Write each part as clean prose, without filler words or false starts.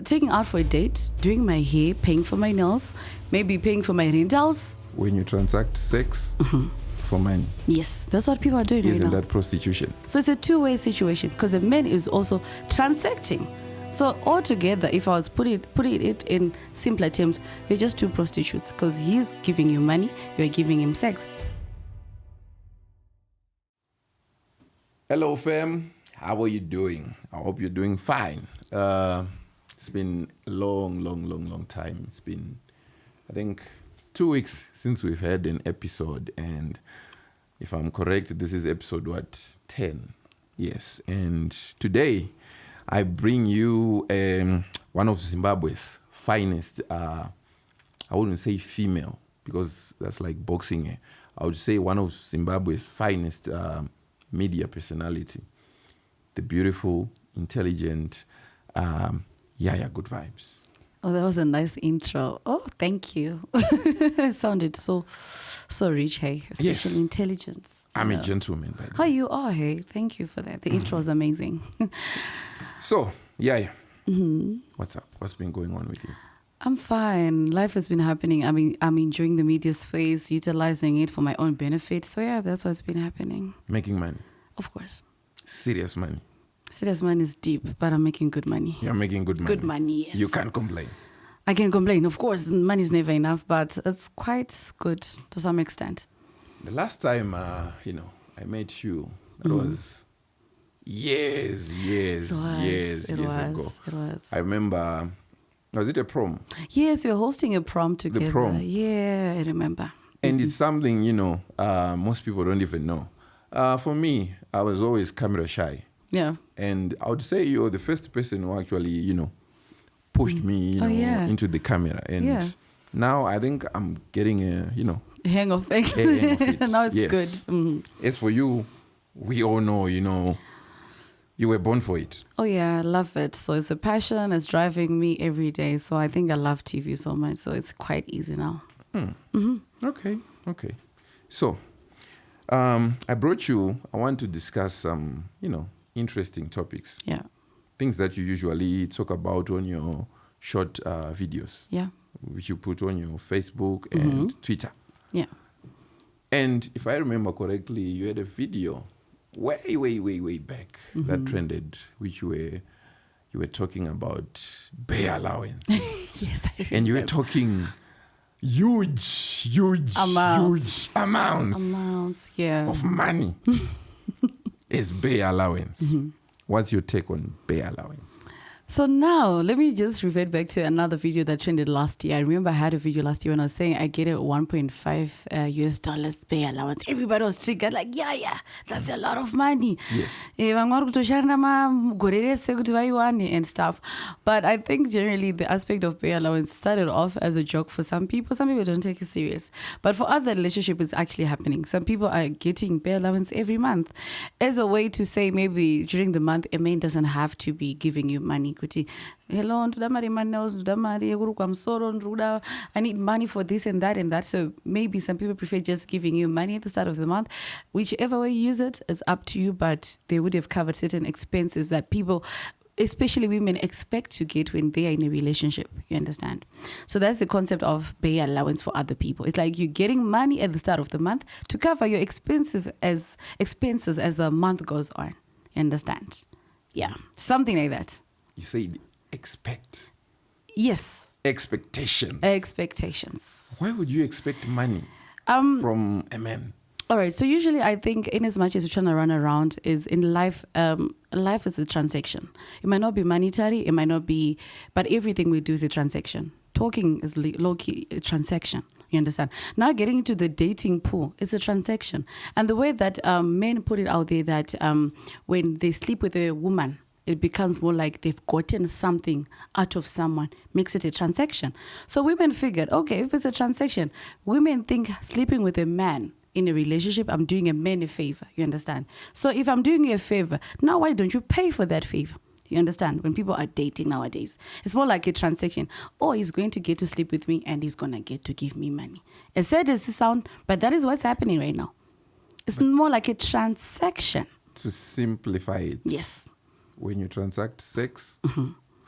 taking out for a date, doing my hair, paying for my nails, maybe paying for my rentals. When you transact sex for money. Yes, that's what people are doing right now. Isn't that prostitution? So it's a two-way situation because the man is also transacting. So altogether, if I was putting it in simpler terms, you're just two prostitutes because he's giving you money, you're giving him sex. Hello, fam. How are you doing? I hope you're doing fine. It's been a long time. It's been, I think, 2 weeks since we've had an episode. And if I'm correct, this is episode, 10? Yes. And today, I bring you one of Zimbabwe's finest, I wouldn't say female, because that's like boxing. I would say one of Zimbabwe's finest media personality. The beautiful, intelligent YahyaGoodvibes. Oh, that was a nice intro. Oh, thank you. It sounded so rich, hey, especially intelligence. I'm a gentleman, by the way. How you are, hey? Thank you for that. The intro was amazing. So, Yahya, what's up? What's been going on with you? I'm fine. Life has been happening. I mean, I'm enjoying the media space, utilizing it for my own benefit. So yeah, that's what's been happening. Making money? Of course. Serious money? Serious money is deep, but I'm making good money. You're making good money? Good money, yes. You can't complain? I can complain. Of course, money's never enough, but it's quite good to some extent. The last time, I met you, that was years ago. It was. I remember, was it a prom? Yes, we were hosting a prom together. The prom. Yeah, I remember. And it's something, most people don't even know. For me, I was always camera shy. Yeah. And I would say you're the first person who actually, pushed me, into the camera. And now I think I'm getting a, hang of things. Hang of it. Now it's yes. good. Mm-hmm. As for you, we all know, you were born for it. Oh yeah, I love it. So it's a passion. It's driving me every day. So I think I love TV so much. So it's quite easy now. Okay. So I brought you, I want to discuss some, interesting topics. Yeah. Things that you usually talk about on your short videos. Yeah. Which you put on your Facebook and Twitter. Yeah. And if I remember correctly, you had a video way back that trended, which you were talking about bare allowance. Yes, I remember. And you were talking huge amounts of money as bare allowance. What's your take on bare allowance? So now, let me just revert back to another video that trended last year. I remember I had a video last year when I was saying I get a $1.5 US pay allowance. Everybody was triggered like, yeah, that's a lot of money. Yes. And stuff. But I think generally the aspect of pay allowance started off as a joke for some people. Some people don't take it serious. But for other relationships, it's actually happening. Some people are getting pay allowance every month as a way to say maybe during the month, a man doesn't have to be giving you money. Hello, I need money for this and that. So maybe some people prefer just giving you money at the start of the month. Whichever way you use it is up to you, but they would have covered certain expenses that people, especially women, expect to get when they are in a relationship. You understand? So that's the concept of pay allowance for other people. It's like you're getting money at the start of the month to cover your expenses as the month goes on. You understand? Yeah, something like that. You said expect. Yes. Expectations. Why would you expect money from a man? All right. So usually I think in as much as you're trying to run around is in life, life is a transaction. It might not be monetary. It might not be, but everything we do is a transaction. Talking is low-key a transaction. You understand? Now getting into the dating pool is a transaction. And the way that men put it out there that when they sleep with a woman, it becomes more like they've gotten something out of someone, makes it a transaction. So women figured, okay, if it's a transaction, women think sleeping with a man in a relationship, I'm doing a man a favor. You understand? So if I'm doing you a favor, now why don't you pay for that favor? You understand? When people are dating nowadays, it's more like a transaction. Oh, he's going to get to sleep with me and he's going to get to give me money. As sad as it sounds, but that is what's happening right now. It's more like a transaction. To simplify it. Yes. When you transact sex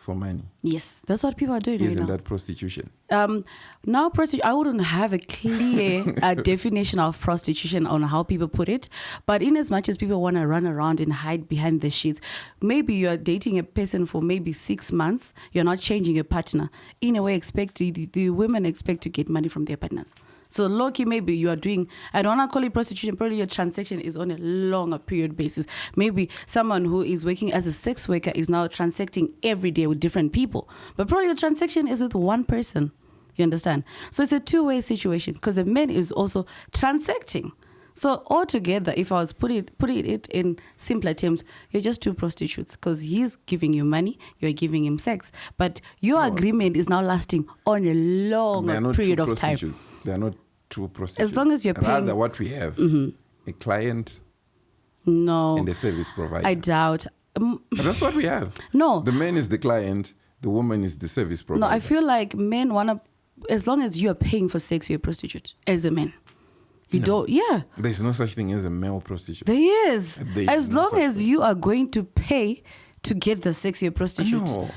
for money. Yes, that's what people are doing Isn't right now. that prostitution? Now, I wouldn't have a clear definition of prostitution on how people put it, but in as much as people want to run around and hide behind the sheets, maybe you're dating a person for maybe 6 months, you're not changing your partner. In a way, the women expect to get money from their partners. So low-key, maybe you are doing, I don't want to call it prostitution, probably your transaction is on a longer period basis. Maybe someone who is working as a sex worker is now transacting every day with different people. But probably your transaction is with one person. You understand? So it's a two-way situation because the man is also transacting. So altogether, if I was putting it in simpler terms, you're just two prostitutes because he's giving you money, you're giving him sex. But your agreement is now lasting on a long period of time. They are not two prostitutes. As long as you're paying. Rather, what we have, a client and a service provider. I doubt. But that's what we have. No. The man is the client, the woman is the service provider. No, I feel like men want to, as long as you're paying for sex, you're a prostitute as a man. There's no such thing as a male prostitute. There is. As long as you are going to pay to get the sex, you're a prostitute. No.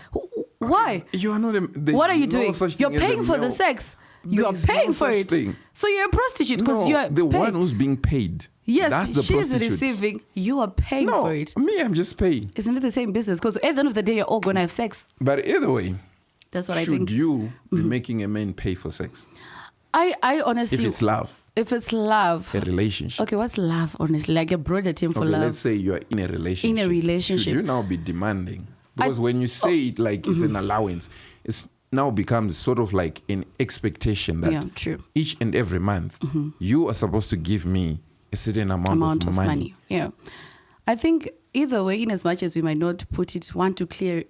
Why? You are not. What are you doing? You're paying for the sex. You are paying for it. So you're a prostitute because you're the one who's being paid. Yes, that's the she's prostitute. Receiving. You are paying for it. Me, I'm just paying. Isn't it the same business? Because at the end of the day, you're all going to have sex. But either way, that's what I think. Should you be making a man pay for sex? I honestly... If it's love. A relationship. Okay, what's love, honestly? Like a broader term for love. Let's say you're in a relationship. Should you now be demanding? Because when you say it like it's an allowance, it's now becomes sort of like an expectation that each and every month you are supposed to give me a certain amount of money. Yeah. I think either way, in as much as we might not want to clear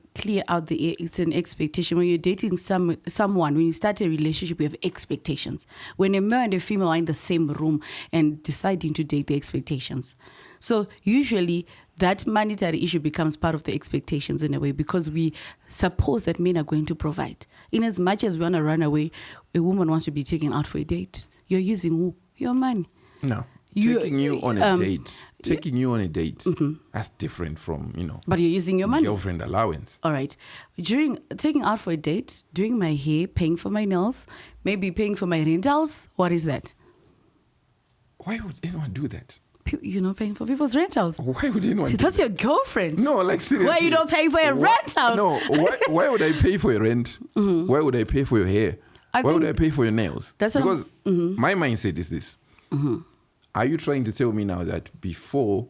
out the air, it's an expectation. When you're dating someone, when you start a relationship, you have expectations. When a male and a female are in the same room and deciding to date, the expectations. So usually that monetary issue becomes part of the expectations in a way because we suppose that men are going to provide. In as much as we want to run away, a woman wants to be taken out for a date. You're using who? Your money. No. Taking you on a date, that's different from, But you're using your money. Girlfriend allowance. All right. During taking out for a date, doing my hair, paying for my nails, maybe paying for my rentals, what is that? Why would anyone do that? You're not paying for people's rentals. Why would anyone do That's that? your girlfriend. No, like seriously. Why are you not paying for your rental? No, why would I pay for your rent? Why would I pay for your hair? Why would I pay for your nails? Because my mindset is this. Are you trying to tell me now that before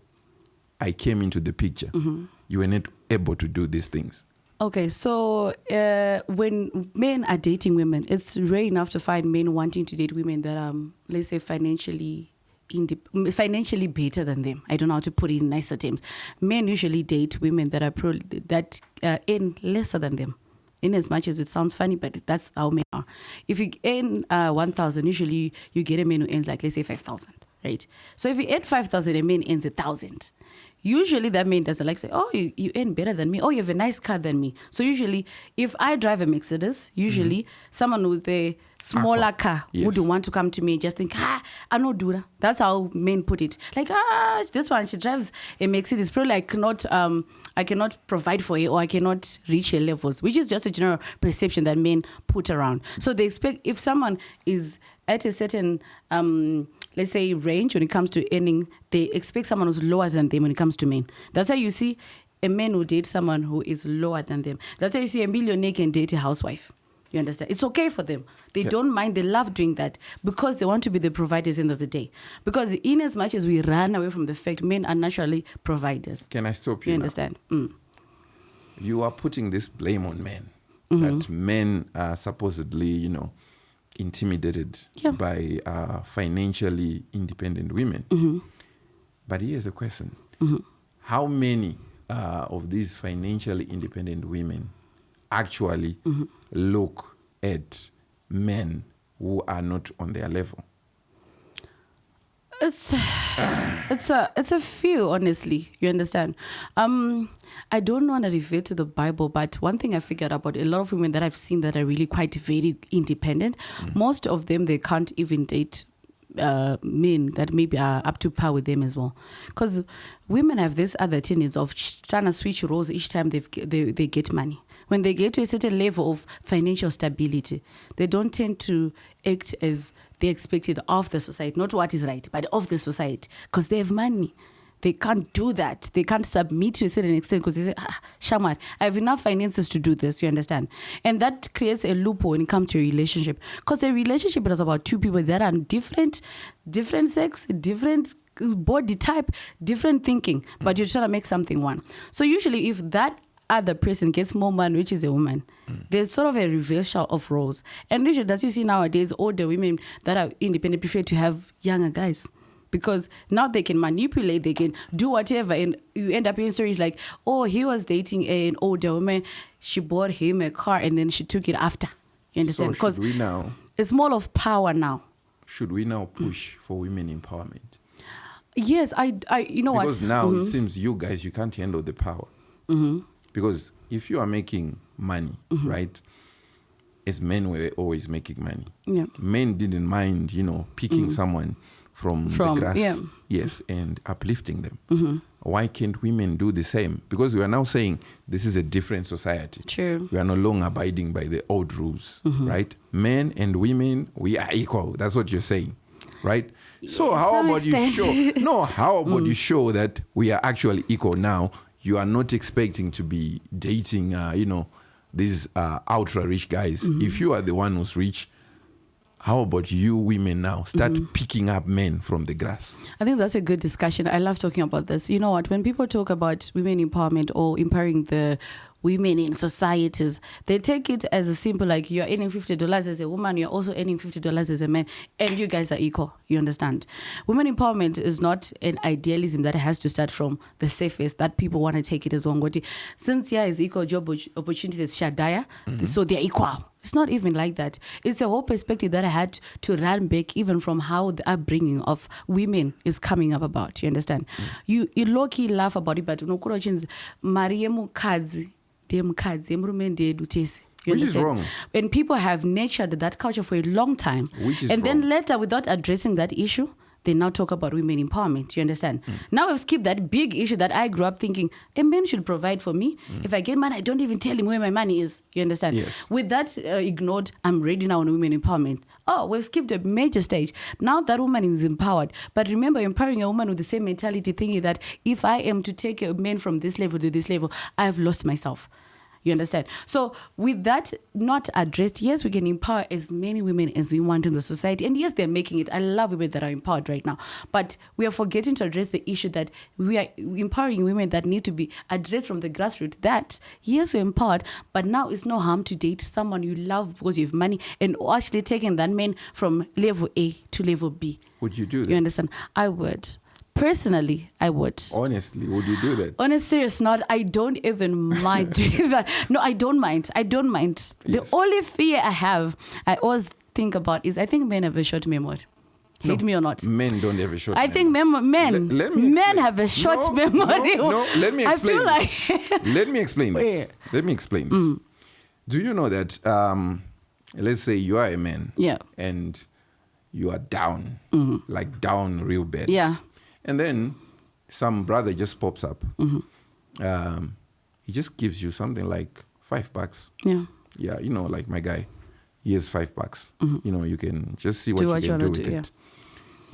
I came into the picture, you were not able to do these things? Okay, so when men are dating women, it's rare enough to find men wanting to date women that are, let's say, financially better than them. I don't know how to put it in nicer terms. Men usually date women that are earn lesser than them. In as much as it sounds funny, but that's how men are. If you earn 1,000, usually you get a man who earns, like, let's say 5,000, right? So if you earn 5,000, a man earns 1,000. Usually that man doesn't like say, oh, you earn better than me. Oh, you have a nice car than me. So usually if I drive a Mercedes, usually someone with a smaller car wouldn't want to come to me and just think, I don't do that. That's how men put it. Like, this one, she drives a Mercedes. Probably I cannot provide for her or I cannot reach her levels, which is just a general perception that men put around. So they expect if someone is at a certain let's say range when it comes to earning, they expect someone who's lower than them when it comes to men. That's why you see a man who date someone who is lower than them. That's why you see a millionaire can date a housewife. You understand? It's okay for them. They don't mind. They love doing that because they want to be the providers at the end of the day. Because in as much as we run away from the fact men are naturally providers. Can I stop you? You understand? You are putting this blame on men. That men are supposedly, intimidated by financially independent women. But here's a question. How many of these financially independent women actually look at men who are not on their level? It's a few, honestly. You understand? I don't want to refer to the Bible, but one thing I figured about a lot of women that I've seen that are really quite very independent, most of them, they can't even date men that maybe are up to par with them as well. Because women have this other tendency of trying to switch roles each time they get money. When they get to a certain level of financial stability, they don't tend to act as they expected of the society, not what is right, but of the society, because they have money. They can't do that. They can't submit to a certain extent because they say, Shamar, I have enough finances to do this, you understand? And that creates a loophole when it comes to a relationship. Because a relationship is about two people that are different sex, different body type, different thinking, but you're trying to make something one. So usually if that other person gets more money, which is a woman, there's sort of a reversal of roles. And usually, as you see nowadays, older women that are independent prefer to have younger guys. Because now they can manipulate, they can do whatever. And you end up in stories like, oh, he was dating an older woman. She bought him a car and then she took it after. You understand? Because it's more of power now. Should we now push for women empowerment? Yes, I you know because what? Now it seems you guys, you can't handle the power. Because if you are making money, right? As men were always making money. Yeah. Men didn't mind, picking someone from the grass, yes, and uplifting them. Why can't women do the same? Because we are now saying this is a different society. True. We are no longer abiding by the old rules, right? Men and women, we are equal. That's what you're saying, right? So how about you show? No, how about you show that we are actually equal now? You are not expecting to be dating, these ultra rich guys. If you are the one who's rich, how about you women now start picking up men from the grass? I think that's a good discussion. I love talking about this. You know what? When people talk about women empowerment or empowering the women in societies, they take it as a simple, like you're earning $50 as a woman, you're also earning $50 as a man, and you guys are equal. You understand? Women empowerment is not an idealism that has to start from the surface that people want to take it as one. Since is equal job opportunities, Shadaya, so they're equal. It's not even like that. It's a whole perspective that I had to run back even from how the upbringing of women is coming up about. You understand? You low-key laugh about it, but which is wrong. And people have nurtured that culture for a long time. Then later, without addressing that issue, they now talk about women empowerment. You understand? Now we've skipped that big issue that I grew up thinking, a man should provide for me. If I get money, I don't even tell him where my money is. You understand? Yes. With that ignored, I'm ready now on women empowerment. Oh, we've skipped a major stage. Now that woman is empowered. But remember, empowering a woman with the same mentality, thinking that if I am to take a man from this level to this level, I have lost myself. You understand? So with that not addressed, yes, we can empower as many women as we want in the society. And yes, they're making it. I love women that are empowered right now. But we are forgetting to address the issue that we are empowering women that need to be addressed from the grassroots. That, yes, we're empowered, but now it's no harm to date someone you love because you have money and actually taking that man from level A to level B. Would you do that? You understand? I would. Personally, I would. Honestly, would you do that? On a serious note, I don't even mind doing that. No, I don't mind. Yes. The only fear I have, I always think about is I think men have a short memory. Hate me or not. Men don't have a short memory. I think men have a short memory. No, let me explain. I feel like let me explain this. Let me explain this. Do you know that, let's say you are a man. Yeah. And you are down, like down real bad. Yeah. And then some brother just pops up. He just gives you something like $5. Yeah. Yeah, like my guy. He has $5. You can just see what you can do with it. Yeah.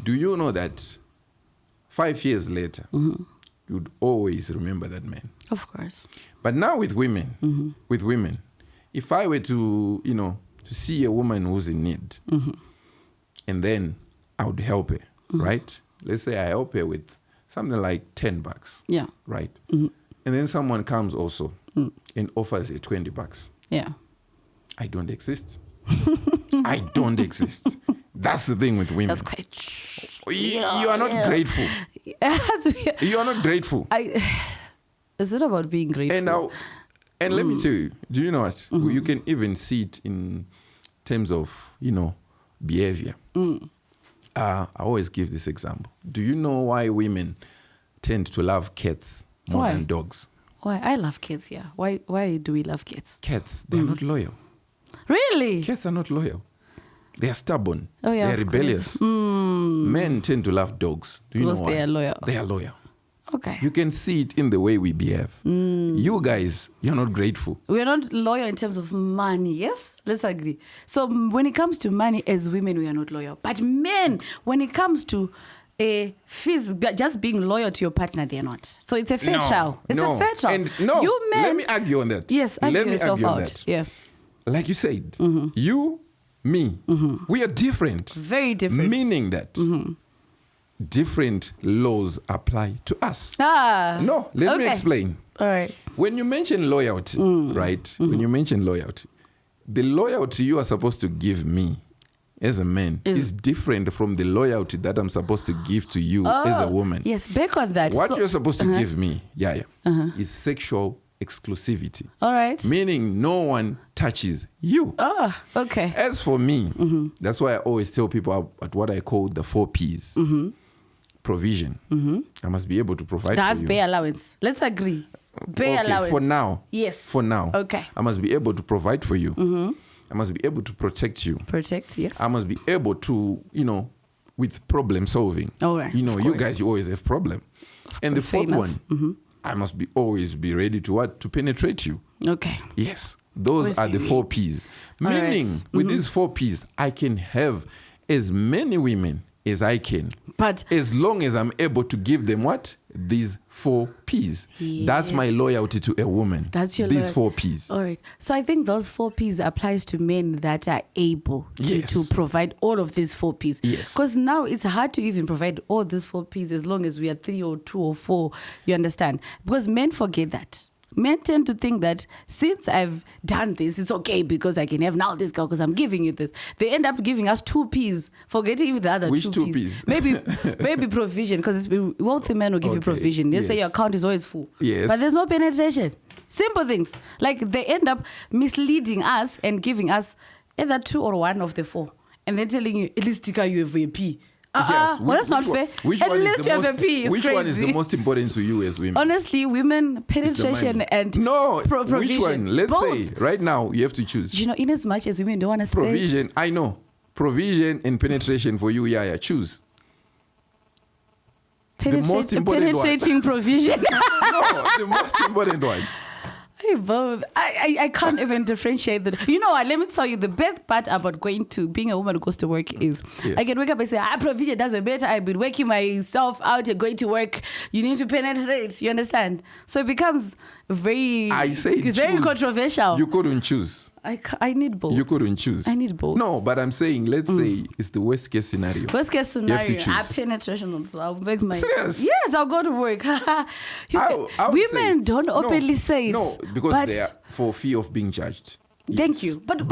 Do you know that 5 years later, you'd always remember that man? Of course. But now with women, if I were to, to see a woman who's in need, and then I would help her, right? Let's say I help her with something like $10. Yeah. Right? And then someone comes also and offers her $20. Yeah. I don't exist. I don't exist. That's the thing with women. That's quite... You are not grateful. You are not grateful. Is it about being grateful? And let me tell you, do you know what? You can even see it in terms of, behavior. I always give this example. Do you know why women tend to love cats more than dogs? Why? I love cats, yeah. Why do we love cats? Cats, they're not loyal. Really? Cats are not loyal. They are stubborn. Oh, yeah, they are rebellious. Men tend to love dogs. Do you know why? They are loyal. They are loyal. Okay. You can see it in the way we behave. You guys, you're not grateful. We're not loyal in terms of money, yes? Let's agree. So when it comes to money, as women, we are not loyal. But men, when it comes to just being loyal to your partner, they're not. So it's a fair trial. It's a fair trial. And no, you men, let me argue on that. Yes, let me yourself argue on out. that. Yeah. Like you said, you, me, we are different. Very different. Meaning that different laws apply to us. No, let me explain. All right. When you mention loyalty, right? When you mention loyalty, the loyalty you are supposed to give me as a man is different from the loyalty that I'm supposed to give to you as a woman. Yes, back on that. What you're supposed to give me, is sexual exclusivity. All right. Meaning no one touches you. Oh, okay. As for me, that's why I always tell people at what I call the 4 Ps. Provision. I must be able to provide for you. That's pay allowance. Let's agree. Pay allowance. For now. Yes. For now. Okay. I must be able to provide for you. I must be able to protect you. Protect, yes. I must be able to, with problem solving. All right. You guys, you always have problem. And the fourth one, I must always be ready to what? To penetrate you. Okay. Yes. Those are the 4 Ps. Meaning, with these 4 Ps, I can have as many women as I can. But as long as I'm able to give them what? These 4 Ps. Yes. That's my loyalty to a woman. That's your These 4 Ps. All right. So I think those 4 Ps applies to men that are able to provide all of these 4 Ps. Yes. Because now it's hard to even provide all these 4 Ps as long as we are 3 or 2 or 4. You understand? Because men forget that. Men tend to think that since I've done this, it's okay because I can have now this girl because I'm giving you this. They end up giving us 2 Ps, forgetting even the other Which 2 Ps? Maybe provision, because wealthy men will give you provision. They say your account is always full. Yes. But there's no penetration. Simple things. Like they end up misleading us and giving us either 2 or 1 of the 4. And then telling you, at least you have a P. Yes. Well, that's not fair. At least you have a P. Which one is the most important to you as women? Honestly, women, penetration and provision. Which one? Let's say, right now, you have to choose. You know, in as much as women don't want to say provision, I know. Provision and penetration for you, choose. Penetrating provision. No, the most important one. Both. I can't even differentiate that. You know what? Let me tell you the best part about being a woman who goes to work is I can wake up and say, provision doesn't matter. I've been working myself out and going to work. You need to penetrate. You understand? So it becomes very controversial. You couldn't choose. I need both. You couldn't choose. I need both. No, but I'm saying, let's say it's the worst case scenario. Worst case scenario, you have to choose. Penetration. I'll make my. Serious? Yes, I'll go to work. Women don't openly say it. No, because they are for fear of being judged. Thank you. But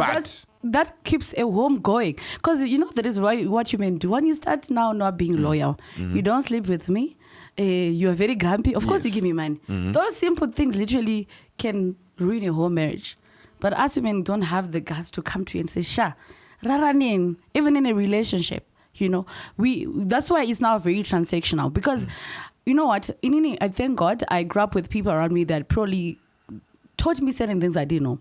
that keeps a home going. Because that is what you men do. When you start now not being loyal, you don't sleep with me. You are very grumpy. Of course, you give me money. Those simple things literally can ruin a whole marriage. But us women don't have the guts to come to you and say, "Sha, raranin." Even in a relationship, that's why it's now very transactional. Because you know what? I thank God I grew up with people around me that probably taught me certain things I didn't know.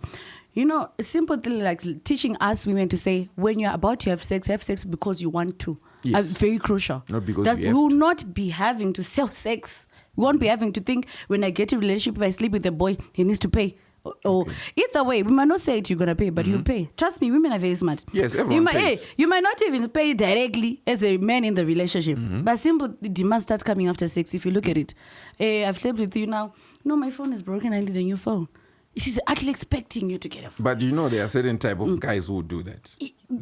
A simple thing like teaching us women to say, when you're about to have sex because you want to. Yes. Very crucial. Not because we will not be having to sell sex. We won't be having to think when I get a relationship, if I sleep with a boy, he needs to pay. Or either way, we might not say it, you're going to pay, but you'll pay. Trust me, women are very smart. Yes, everyone pays. You might not even pay directly as a man in the relationship. But simple demands start coming after sex. If you look at it, I've slept with you now. No, my phone is broken. I need a new phone. She's actually expecting you to get a phone. But there are certain type of guys who do that.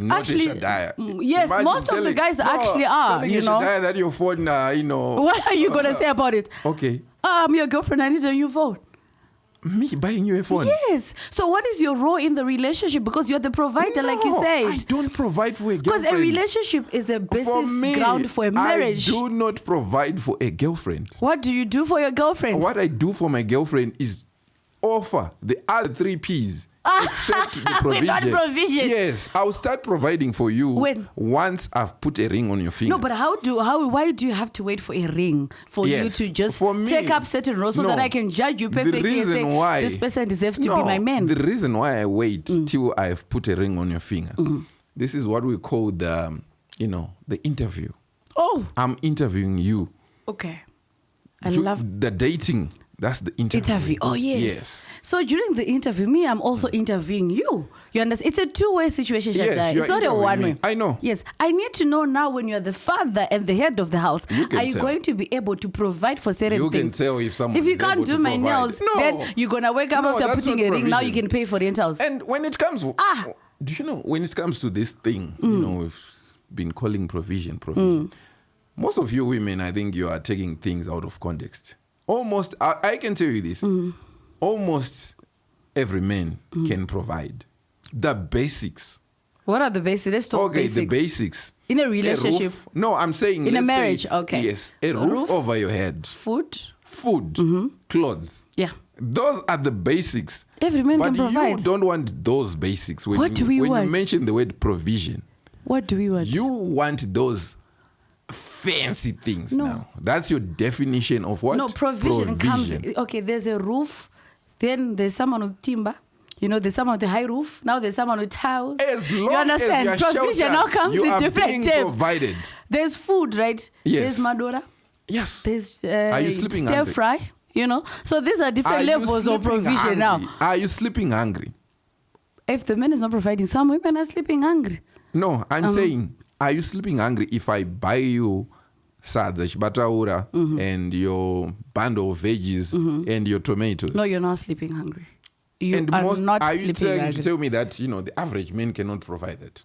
Actually, Shadaya. Yes, most of the guys actually are. Shadaya that your phone, What are you going to say about it? Okay. I'm your girlfriend. I need a new phone. Me buying you a phone? Yes. So what is your role in the relationship? Because you're the provider, like you said. I don't provide for a girlfriend. Because a relationship is a basis ground for a marriage. I do not provide for a girlfriend. What do you do for your girlfriend? What I do for my girlfriend is offer the other 3 Ps. Except the provision. Not provision. Yes, I'll start providing for you once I've put a ring on your finger. No, but why do you have to wait for a ring for you to just take up certain roles so that I can judge you perfectly and say this person deserves to be my man? The reason why I wait till I've put a ring on your finger, this is what we call the interview. Oh. I'm interviewing you. Okay. I love the dating. That's the interview. Oh, yes. Yes. So during the interview, me, I'm also interviewing you. You understand? It's a two-way situation, Shadaya. Yes, It's not a one-way. I know. Yes. I need to know now when you're the father and the head of the house, are you going to be able to provide for certain You things? can tell if someone If you can't do my nails, then you're going to wake up after putting a ring. Now you can pay for rentals. And when it comes... Do you know, when it comes to this thing, you know, we've been calling provision. Most of you women, I think you are taking things out of context. Almost, I can tell you this, almost every man can provide the basics. What are the basics? Let's talk basics. The basics. In a relationship? No, I'm saying... In a marriage, okay. Yes, a roof over your head. Food, clothes. Yeah. Those are the basics. Every man can provide. But you don't want those basics. When What do we want? When you mention the word provision. What do we want? You want those fancy things now. That's your definition of what? No, provision comes... Okay, there's a roof. Then there's someone with timber. You know, there's someone with a high roof. Now there's someone with tiles. As long you understand? as you're Provision now comes in different terms. Provided. There's food, right? Yes. There's madora. Yes. There's Are you sleeping stir hungry? fry. You know? So these are different levels of provision hungry? now. Are you sleeping hungry? If the man is not providing, some women are sleeping hungry. No, I'm saying, are you sleeping hungry if I buy you sadza, bataura, and your bundle of veggies and your tomatoes? No, you're not sleeping hungry. You are not are sleeping you trying hungry. to tell me that, you know, the average man cannot provide that?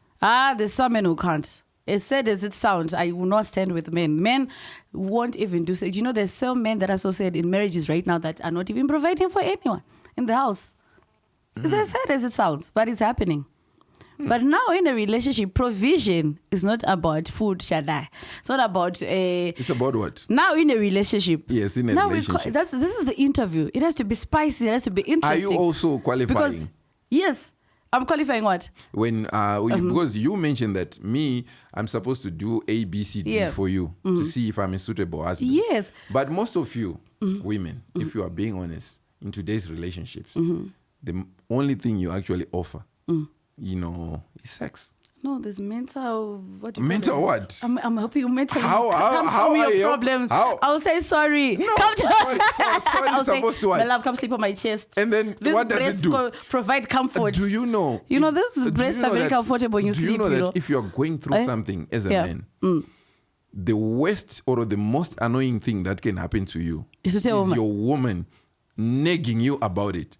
There's some men who can't. As sad as it sounds, I will not stand with men. Men won't even do so. You know, there's some men that are so sad in marriages right now that are not even providing for anyone in the house. It's as sad as it sounds, but it's happening. But now in a relationship, provision is not about food, Shadaya. It's not about... It's about what? Now in a relationship. Yes, in a relationship. This is the interview. It has to be spicy. It has to be interesting. Are you also qualifying? Because, yes. I'm qualifying what? When because you mentioned that I'm supposed to do A, B, C, D for you to see if I'm a suitable husband. Yes. But most of you women, if you are being honest, in today's relationships, the only thing you actually offer, you know, is sex. No, there's mental... Mental what? I'm helping you mentally. How are your your problems? I'll say sorry. No, come to sorry I'll say, supposed to what? My love, come sleep on my chest. And then this what does it do? Provide comfort. Do you know? You know, this breasts are very comfortable when you sleep. Do you know that if you're going through something as a man, the worst or the most annoying thing that can happen to you is your woman nagging you about it.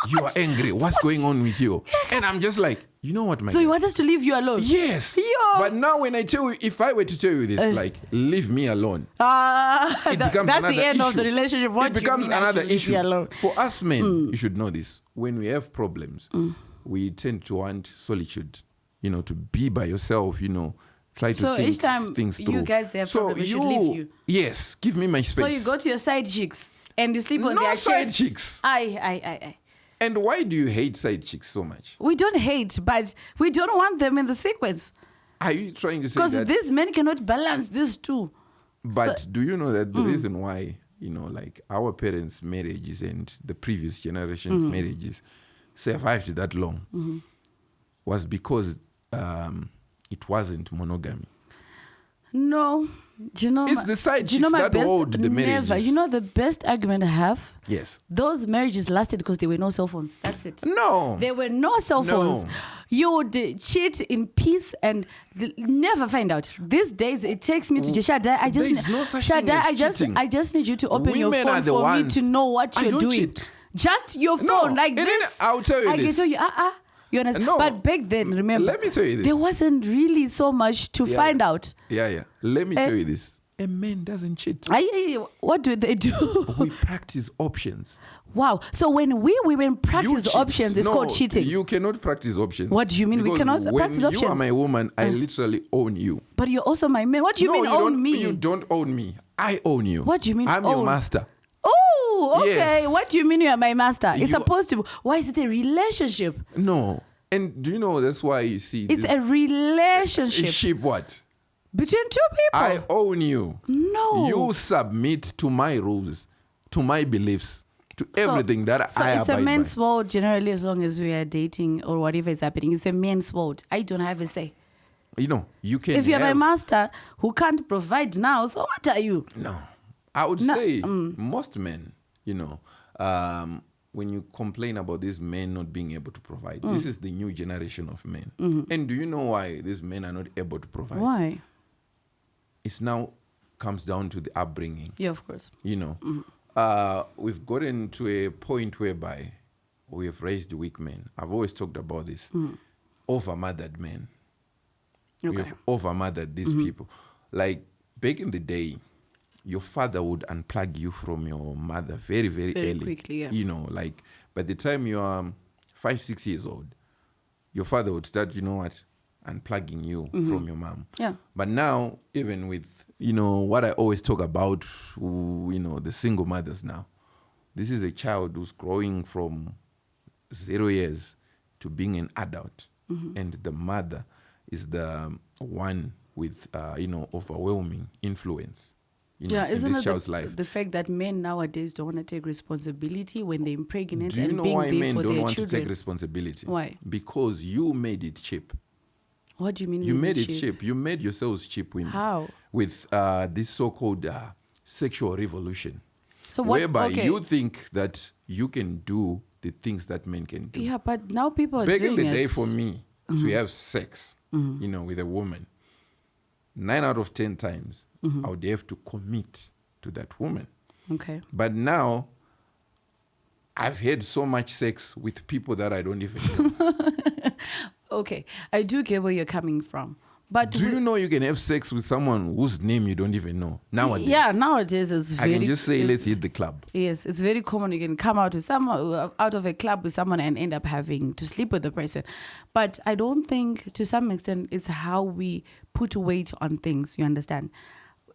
You are angry. What's going on with you? And I'm just like, you know what, my So you want us to leave you alone? Yes. But now when I tell you, if I were to tell you this, like, leave me alone. That's the end of the relationship. What it becomes another issue. Alone? For us men, you should know this. When we have problems, we tend to want solitude. You know, to be by yourself, you know, try to think each time things through. You guys have problems, should leave you. Yes, give me my space. So you go to your side chicks and you sleep on their chest. No side chicks. Aye. And why do you hate side chicks so much? We don't hate, but we don't want them in the sequence. Are you trying to say that? Because these men cannot balance this too. But do you know that the reason why, you know, like our parents' marriages and the previous generation's marriages survived that long was because it wasn't monogamy. No. Do you know it's the side chicks that hold the marriages. You know the best argument I have? Yes. Those marriages lasted because there were no cell phones. That's it. No. There were no cell phones. No. You would cheat in peace and never find out. These days, it takes me to Shadaya. I just need you to open your phone for me to know what you're doing. Cheat. Just your phone, like this. I'll tell you I can tell you, You understand? No. But back then, remember, let me tell you this. There wasn't really so much to find out. Yeah. Let me tell you this. A man doesn't cheat. What do they do? We practice options. Wow. So when we women practice options, it's called cheating. You cannot practice options. What do you mean we cannot practice options? When you are my woman, I literally own you. But you're also my man. What do you mean own me? You don't own me. I own you. What do you mean I'm your master. Oh, okay. Yes. What do you mean you are my master? It's supposed to. Why is it a relationship? No. And do you know that's why you see it's a relationship. Ship what? Between two people. I own you. No. You submit to my rules, to my beliefs, to everything that I abide by. It's a man's world generally as long as we are dating or whatever is happening. It's a man's world. I don't have a say. You know, you can. If you're my master who can't provide now, so what are you? No. I would say most men, when you complain about these men not being able to provide, this is the new generation of men. And do you know why these men are not able to provide? Why? It's now comes down to the upbringing. Yeah, of course. We've gotten to a point whereby we have raised weak men. I've always talked about this. Over-mothered men. Okay. We have over-mothered these people. Like back in the day, your father would unplug you from your mother very, very early. Quickly, yeah. Like by the time you are 5-6 years old, your father would start, unplugging you from your mom. Yeah. But now, even with, what I always talk about, the single mothers now, this is a child who's growing from 0 years to being an adult. And the mother is the one with, overwhelming influence. Isn't this it child's life. the fact that men nowadays don't want to take responsibility when they impregnate Do you and know being why there men for don't their want children? to take responsibility? Why? Because you made it cheap. What do you mean? You made it cheap? cheap. You made yourselves cheap women. How? With this so-called sexual revolution. So what? Whereby Okay. you think that you can do the things that men can do. Yeah, but now people are Back doing in the day, it. for me, to have sex, with a woman, 9 out of 10 times, I would have to commit to that woman. Okay. But now, I've had so much sex with people that I don't even know. Okay, I do get where you're coming from. But Do you know you can have sex with someone whose name you don't even know nowadays? Yeah, nowadays it's very. I can just say, it's- let's hit the club. Yes, it's very common. You can come out with someone, out of a club with someone, and end up having to sleep with the person. But I don't think, to some extent, it's how we put weight on things. You understand?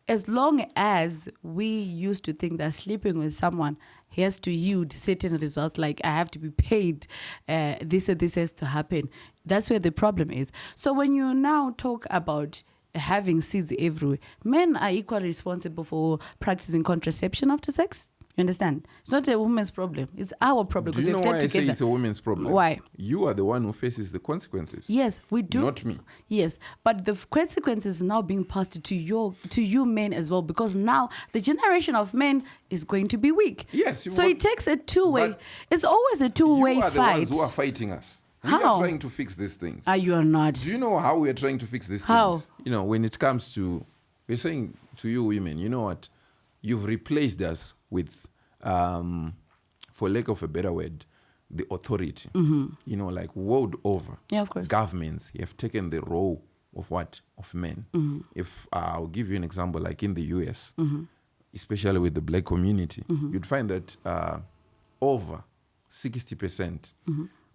As long as we used to think that sleeping with someone has to yield certain results, like I have to be paid, this and this has to happen. That's where the problem is. So when you now talk about having seeds everywhere, men are equally responsible for practicing contraception after sex. You understand? It's not a woman's problem. It's our problem Do because you we've know stayed why I say together. it's a woman's problem? Why? You are the one who faces the consequences. Yes, we do. Not me. Yes, but the consequences now being passed to you men as well, because now the generation of men is going to be weak. Yes, So it takes a two-way. but It's always a two-way You are the fight. ones who are fighting us. We How? are trying to fix these things. You are not. Do you know how we are trying to fix these How? things? When it comes to, we're saying to you women, you know what? You've replaced us with, for lack of a better word, the authority. Like world over. Yeah, of course. Governments have taken the role of what? Of men. If I'll give you an example, like in the US, especially with the black community, you'd find that over 60%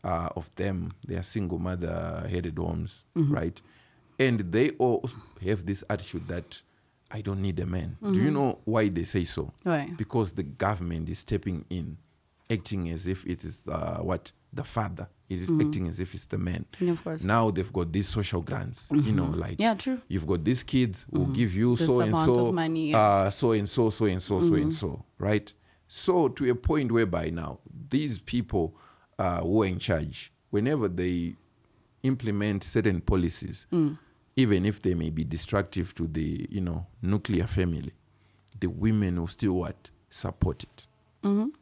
of them, they are single mother-headed homes, right? And they all have this attitude that I don't need a man. Do you know why they say so? Why? Because the government is stepping in, acting as if it is the father. It is acting as if it's the man. Yeah, of course. Now they've got these social grants, Yeah, true. you've got these kids who give you This so and amount so, of money, so and so, so and so, so and so, right? So to a point whereby now these people who are in charge, whenever they implement certain policies, even if they may be destructive to the nuclear family, the women will still support it.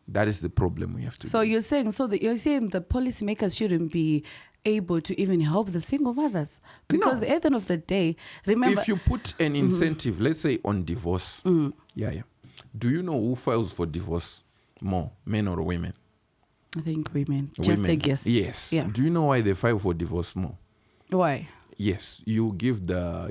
That is the problem we have to. So you're saying the policymakers shouldn't be able to even help the single mothers, because at the end of the day, remember, if you put an incentive, let's say on divorce, yeah. Do you know who files for divorce more, men or women? I think women. Just a Women. guess. Yes. Yeah. Do you know why they file for divorce more? Why? Yes. You give the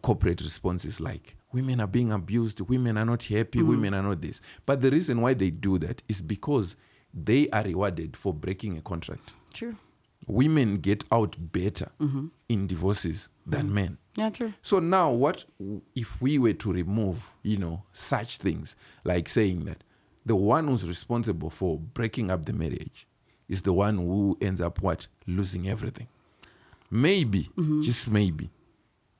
corporate responses like women are being abused, women are not happy, women are not this. But the reason why they do that is because they are rewarded for breaking a contract. True. Women get out better in divorces than men. Yeah, true. So now what if we were to remove, such things, like saying that the one who's responsible for breaking up the marriage is the one who ends up losing everything. Maybe, just maybe,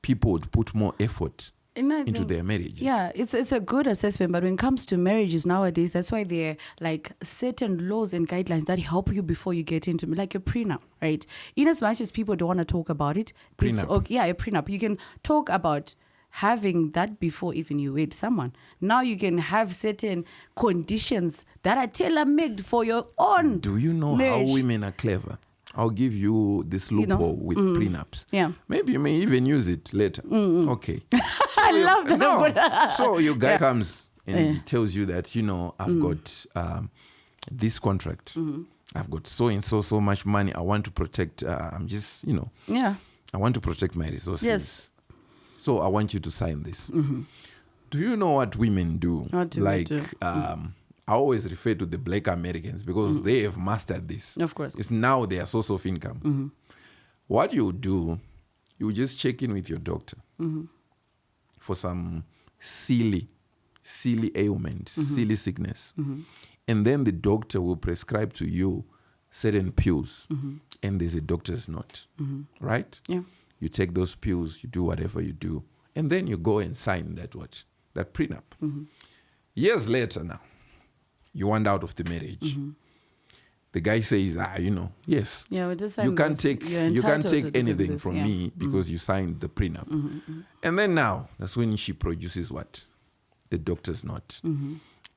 people would put more effort into their marriages. Yeah, it's a good assessment, but when it comes to marriages nowadays, that's why there are like certain laws and guidelines that help you before you get into like a prenup, right? In as much as people don't want to talk about it, Prenup. it's okay. Yeah, a prenup. You can talk about having that before even you wed someone. Now you can have certain conditions that are tailor-made for your own. Do you know marriage. how women are clever? I'll give you this loophole with prenups. Yeah. Maybe you may even use it later. Okay. I love that. No. So your guy comes and he tells you that, I've got this contract. I've got so much money. I want to protect. I'm just, Yeah. I want to protect my resources. Yes. So I want you to sign this. Do you know what women do? What do we do? I always refer to the Black Americans because they have mastered this. Of course. It's now their source of income. What you do, you just check in with your doctor for some silly ailment, silly sickness. And then the doctor will prescribe to you certain pills. And there's a doctor's note, right? Yeah. You take those pills, you do whatever you do, and then you go and sign that prenup. Years later now, you want out of the marriage. The guy says, yes, Yeah, we just you can't take anything this, from yeah. me because you signed the prenup. And then now, that's when she produces what? The doctor's note.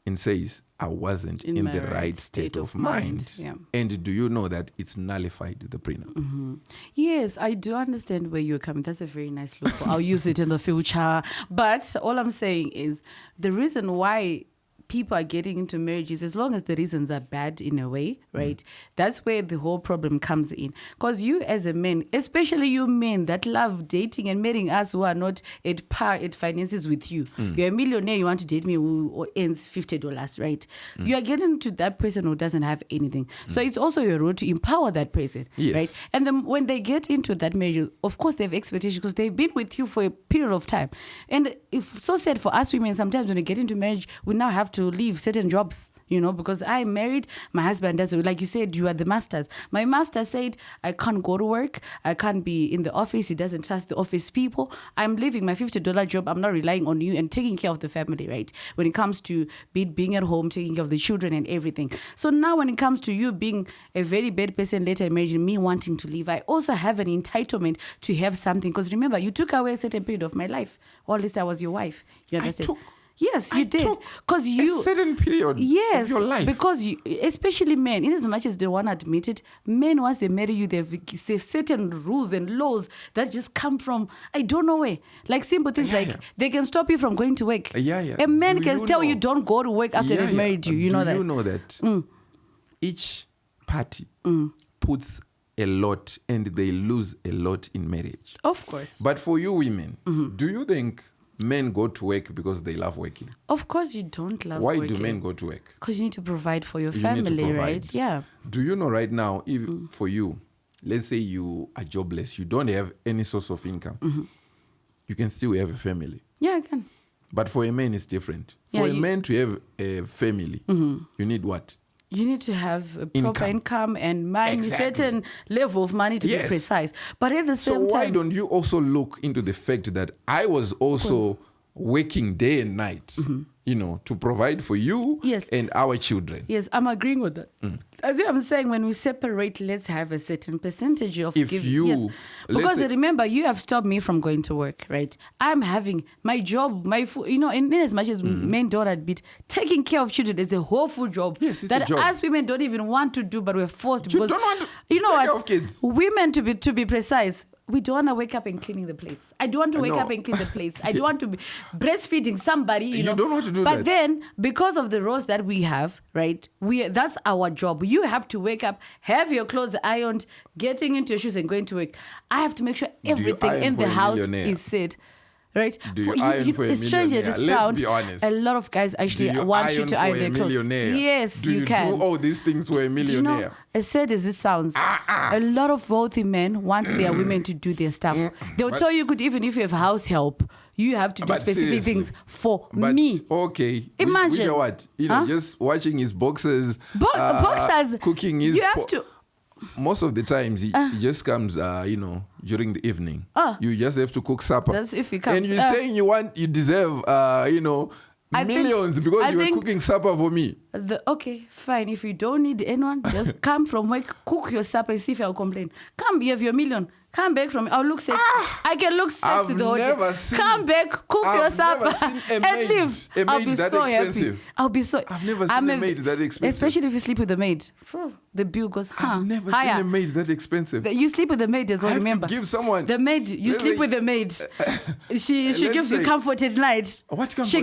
And says, I wasn't in the right state of mind. Yeah. And do you know that it's nullified the prenup? Yes, I do understand where you're coming. That's a very nice look. I'll use it in the future. But all I'm saying is the reason why people are getting into marriages, as long as the reasons are bad in a way, right? That's where the whole problem comes in. Because you as a man, especially you men that love dating and marrying us who are not at par at finances with you. You're a millionaire, you want to date me who earns $50, right? You are getting to that person who doesn't have anything. So it's also your role to empower that person, Yes. right? And then when they get into that marriage, of course they have expectations because they've been with you for a period of time. And if so sad for us women, sometimes when we get into marriage, we now have to leave certain jobs, because I'm married, my husband doesn't. Like you said, you are the masters. My master said, I can't go to work. I can't be in the office. He doesn't trust the office people. I'm leaving my $50 job. I'm not relying on you and taking care of the family, right? When it comes to being at home, taking care of the children and everything. So now when it comes to you being a very bad person later in marriage, me wanting to leave, I also have an entitlement to have something. Because remember, you took away a certain period of my life. Or at least I was your wife. You understand? Yes, you did. Because a certain period of your life. Because you, especially men, in as much as they want to admit it, men, once they marry you, they say certain rules and laws that just come from, I don't know where. Like simple things they can stop you from going to work. A man can tell you don't go to work after they've married you. You know that? Do you know that each party puts a lot and they lose a lot in marriage? Of course. But for you women, do you think men go to work because they love working? Of course you don't love Why working. do men go to work? Because you need to provide for your You need to family, provide. right? Yeah. Do you know right now, if for you, let's say you are jobless, you don't have any source of income, you can still have a family. Yeah, I can. But for a man, it's different. For a man to have a family, you need what? You need to have a proper income and money, certain level of money to be precise. But at the same time... So why don't you also look into the fact that I was also working day and night, to provide for you and our children? Yes, I'm agreeing with that. As I'm saying, when we separate, let's have a certain percentage of because remember, you have stopped me from going to work, right? I'm having my job, my food, in as much as men don't admit, taking care of children is a whole full job that us women don't even want to do, but we're forced. You don't want to take care of kids. Women, to be precise, we don't want to wake up and cleaning the plates. I don't want to wake up and clean the plates. I don't want to be breastfeeding somebody. You don't want to do that. But then, because of the roles that we have, right? That's our job. You have to wake up, have your clothes ironed, getting into your shoes and going to work. I have to make sure everything in the house is set. Right? Do you iron for a millionaire? Let's be honest. A lot of guys actually want you to iron their clothes. Yes, you can. Do all these things for a millionaire? As sad as it sounds, a lot of wealthy men want their women to do their stuff. They'll tell you, even if you have house help, you have to do specific things for me. Okay. Imagine. What? Just watching his boxers. Boxers. Cooking his... You have to... Most of the times, he just comes, during the evening. You just have to cook supper. That's if he comes. And you're saying you deserve, millions because you were cooking supper for me. Okay, fine. If you don't need anyone, just come from work, cook your supper, see if I'll complain. Come, you have your million. Come back from. I'll look sexy. I can look sexy the whole day. Come back, cook your supper, and leave. I'll be so happy. I'll be so. I've never seen a maid that expensive. Especially if you sleep with the maid. The bill goes. I've never seen a maid that expensive. You sleep with the maid as well. Remember, give someone the maid. You sleep with the maid. She gives you comfort at night. What comfort? She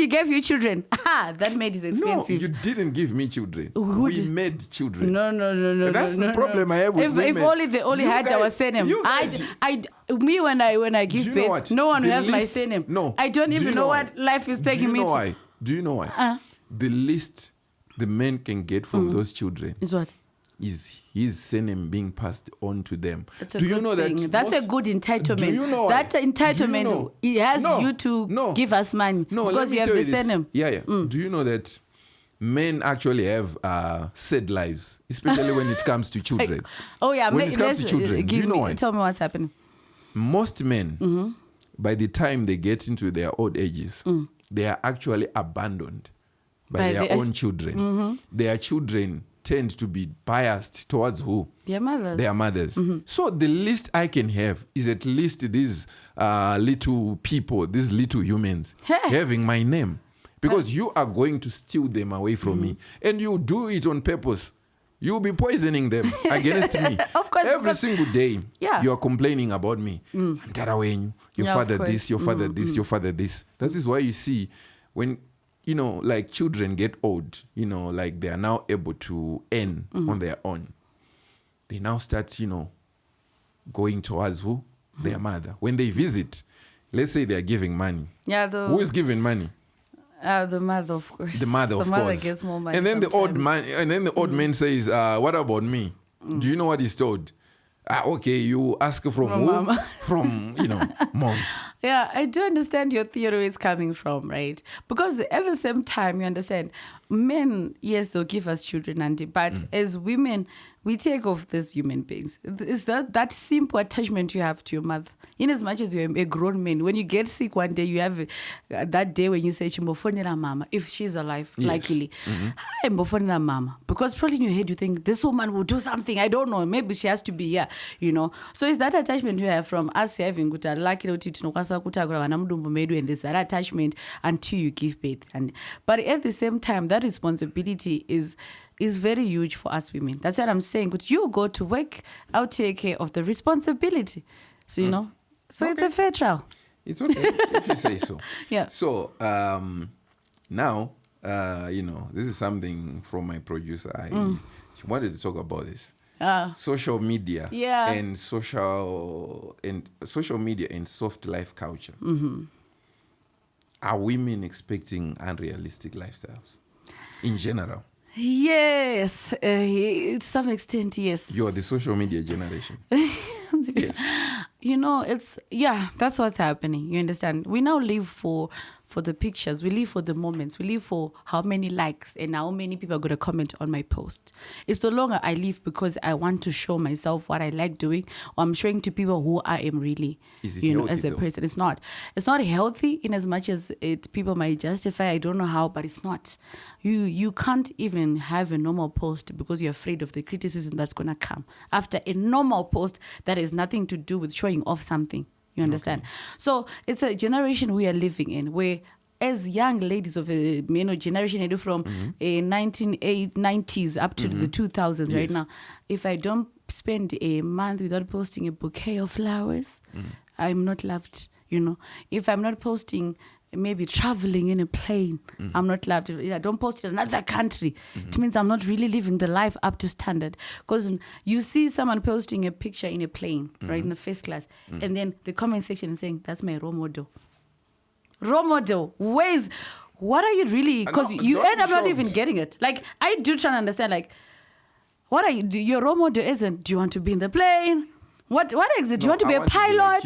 gave you children. That maid is expensive. No, you didn't give me children. We made children. No. That's the problem I have with women. If only they only had our surname. Me when I give birth, no one will have my surname. No, I don't even know what life is taking me to. Do you know why? The least the man can get from those children is what? Is his surname being passed on to them. That's a good thing. That's a good entitlement. Do you know that entitlement he has you to give us money because you have the surname. Yeah. Do you know that men actually have sad lives, especially when it comes to children? When it comes to children, do you know why? Tell me what's happening. Most men, by the time they get into their old ages, they are actually abandoned by their own children. Their children tend to be biased towards who? Their mothers. Their mothers. So the least I can have is at least these little people, these little humans, having my name. Because you are going to steal them away from me. And you do it on purpose. You'll be poisoning them against me. Of course. Every single day, you are complaining about me. Your father this, your father this, your father this. That is why you see when, like children get old, like they are now able to earn on their own. They now start, going towards who? Their mother. When they visit, let's say they are giving money. Who is giving money? The mother, of course. The mother gets more money. And then the old man says, "What about me?" Do you know what he's told? Okay, you ask from who? Mama. From moms. Yeah, I do understand your theory is coming from, right? Because at the same time, you understand, men, yes, they'll give us children, Auntie, but as women, we take off these human beings. It's that simple attachment you have to your mother. In as much as you're a grown man, when you get sick one day, you have that day when you say, "Chimbofonera mama," if she's alive, likely. I'm bofonera mama. Because probably in your head, you think, this woman will do something. I don't know. Maybe she has to be here, So it's that attachment you have from us having good lucky and there's that attachment until you give birth. But at the same time, that responsibility is very huge for us women. That's what I'm saying. But you go to work, I'll take care of the responsibility. So, so it's a fair trial. It's okay if you say so. Yeah. So now, this is something from my producer. She wanted to talk about this. Social media and social media and soft life culture. Are women expecting unrealistic lifestyles in general? Yes, to some extent, yes. You're the social media generation. Yes. That's what's happening. You understand? We now live for the pictures. We live for the moments. We live for how many likes and how many people are going to comment on my post. It's no longer I live because I want to show myself what I like doing, or I'm showing to people who I am really, as a person. It's not healthy in as much as people might justify. I don't know how, but it's not. You can't even have a normal post because you're afraid of the criticism that's going to come after a normal post that has nothing to do with showing off something. You understand? Okay. So it's a generation we are living in where, as young ladies of a generation from a 1990s up to the 2000s right now, if I don't spend a month without posting a bouquet of flowers, I'm not loved. If I'm not posting maybe traveling in a plane, I'm not loved. If I don't post in another country, it means I'm not really living the life up to standard. Because you see someone posting a picture in a plane, right, in the first class, and then the comment section is saying, "That's my role model." Role model. What are you really? Because you end up not even getting it. Like, I do try to understand, like, what are you? Your role model isn't, do you want to be in the plane? What is it? Do you want to be a pilot?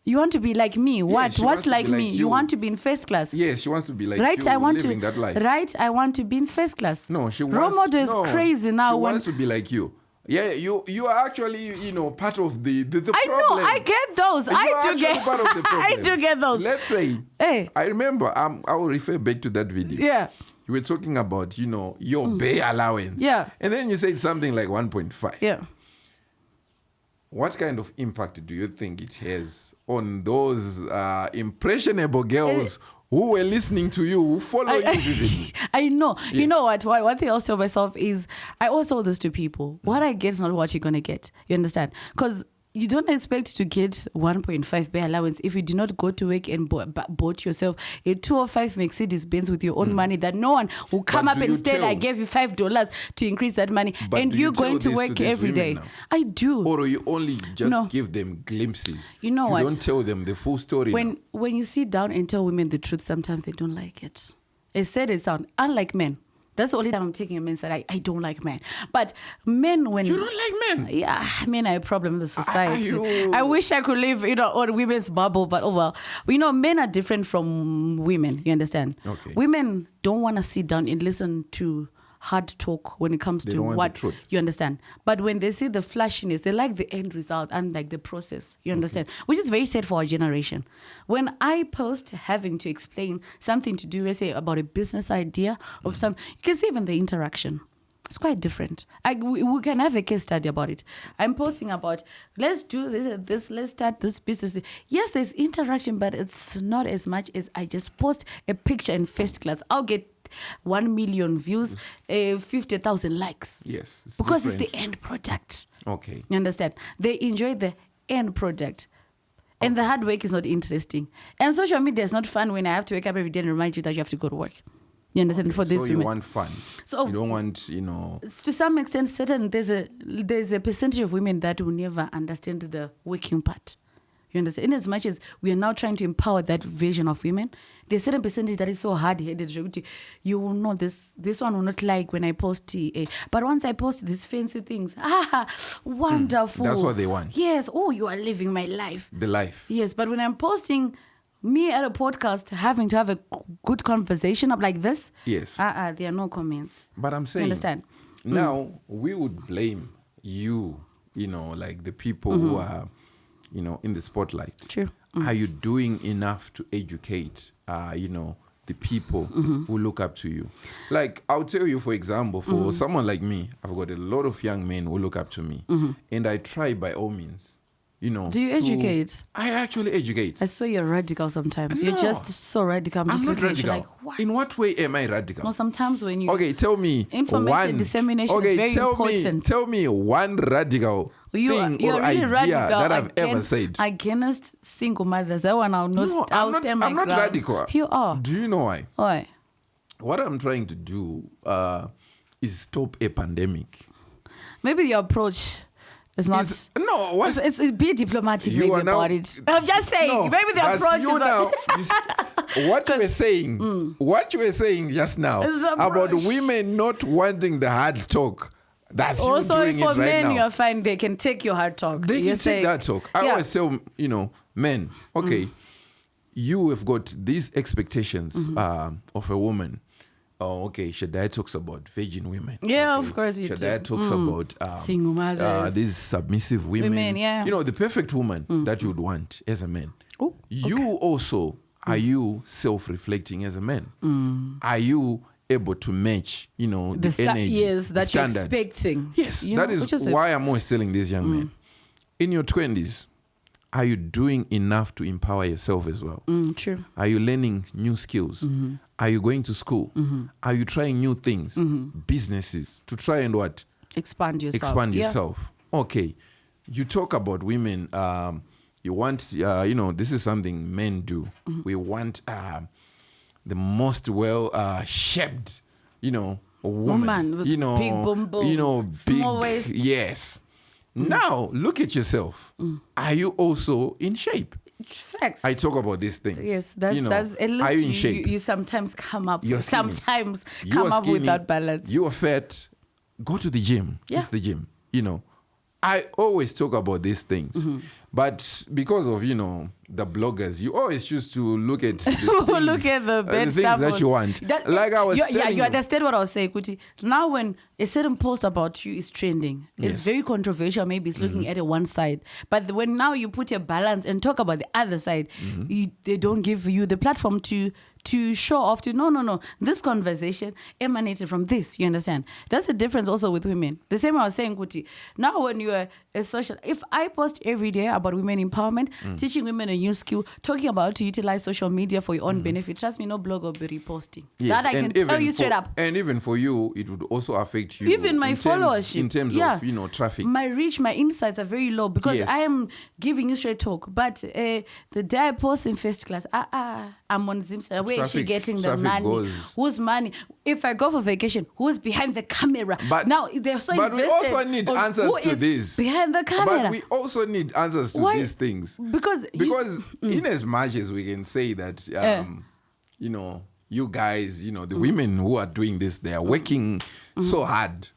You want to be like me? What? What's like me? You want to be in first class? Yes, she wants to be like right? you, I want living to, that life. Right? I want to be in first class. No, she wants... Role model is crazy now. She wants to be like you. Yeah, you are actually, part of the problem. I know, I get those. I do get part of the problem. I do get those. Let's say, I remember, I will refer back to that video. Yeah. you were talking about, your bare allowance. Yeah. And then you said something like 1.5. Yeah. What kind of impact do you think it has on those impressionable girls who were listening to you, who follow you vividly? I know. Yes. You know what? One thing I also tell myself is I always tell this to people. What I get is not what you're going to get. You understand? Because you don't expect to get 1.5 bare allowance if you do not go to work and bought yourself a 205 Mercedes Benz with your own money that no one will come up and say, I gave you $5 to increase that money. But and you're going to work every day. Now? I do. Or you only just give them glimpses. You know what? You don't tell them the full story. When you sit down and tell women the truth, sometimes they don't like it. It's said it sound unlike men. That's the only time I'm taking a man said I don't like men. But men, when you don't like men, yeah, men are a problem in the society. I wish I could live, on women's bubble, but oh well. Men are different from women. You understand? Okay. Women don't want to sit down and listen to hard talk when it comes to what you understand. But when they see the flashiness, they like the end result and like the process. You understand? Which is very sad for our generation. When I post having to explain something to do, let's say about a business idea of some, you can see even the interaction. It's quite different. We can have a case study about it. I'm posting about, let's do this, let's start this business. Yes, there's interaction, but it's not as much as I just post a picture in first class. I'll get 1 million views, 50,000 likes. Yes. Because different. it's the end product. Okay. You understand? They enjoy the end product. And the hard work is not interesting. And social media is not fun when I have to wake up every day and remind you that you have to go to work. You understand? Okay, for this so women. You want fun. So you don't want, To some extent, there's a percentage of women that will never understand the working part. You understand? In as much as we are now trying to empower that vision of women, there's a certain percentage that is so hard-headed. You will know this one will not like when I post TA. But once I post these fancy things, wonderful. That's what they want. Yes. Oh, you are living my life. The life. Yes. But when I'm posting me at a podcast, having to have a good conversation up like this, yes. There are no comments. But I'm saying, you understand? Now, we would blame you, like the people who are, in the spotlight. True. Are you doing enough to educate, the people who look up to you? Like, I'll tell you, for example, for someone like me, I've got a lot of young men who look up to me. And I try by all means, Do you educate? I actually educate. I saw you're radical sometimes. No, You're just so radical. I'm not radical. Like, what? In what way am I radical? No, sometimes when you... Okay, tell me information dissemination is very important. Tell me one radical thing or really idea that I've ever said. Against single mothers. That one I'll not stand my I'm not ground. radical. You are. Do you know why? Why? What I'm trying to do is stop a pandemic. Maybe your approach is not... It's be diplomatic maybe about it. I'm just saying. No, maybe the approach is not... What you were saying just now about women not wanting the hard talk. That's also, you doing for it right men, now. you're fine. They can take your hard talk. They can take that talk. I always tell, men, okay, you have got these expectations of a woman. Oh, okay, Shadaya talks about virgin women. Yeah, okay. of course you do. Shadaya talks about single mothers. These submissive women. Yeah. The perfect woman that you would want as a man. Ooh, you also, are you self-reflecting as a man? Are you able to match, the energy, yes, that standard. You're expecting. Yes, that is why I'm always telling these young men. In your 20s, are you doing enough to empower yourself as well? True. Are you learning new skills? Are you going to school? Are you trying new things, businesses, to try and what? Expand yourself. Expand yourself. Okay. You talk about women. You want, this is something men do. We want the most well-shaped, woman. With big boom boom. Small waist. Yes. Now, look at yourself. Are you also in shape? Facts. I talk about these things. Yes, that's at least are you in shape? You sometimes come up. You're sometimes skinny. come up with that balance. You are fat. Go to the gym. Yeah. It's the gym. I always talk about these things. But because of, the bloggers, you always choose to look at the things, things that you want. You understand what I was saying, Kuti. Now when a certain post about you is trending, it's very controversial, maybe it's looking at one side. But when now you put a balance and talk about the other side, they don't give you the platform to to show off to no. This conversation emanated from this. You understand? That's the difference also with women. The same I was saying, Kuti. Now when you are a social, if I post every day about women empowerment, teaching women a new skill, talking about how to utilize social media for your own benefit, trust me, no blog will be reposting. Yes. That I can tell you straight up. And even for you, it would also affect you. Even my followership. In terms of, traffic. My reach, my insights are very low because I am giving you straight talk. But the day I post in first class, I'm on Zimsa. Where is she getting the money? Whose money? If I go for vacation, who's behind the camera? But now they're so But we also need answers to this. Behind the camera. But we also need answers to these things. Because in as much as we can say that, you guys, the women who are doing this, they are working so hard.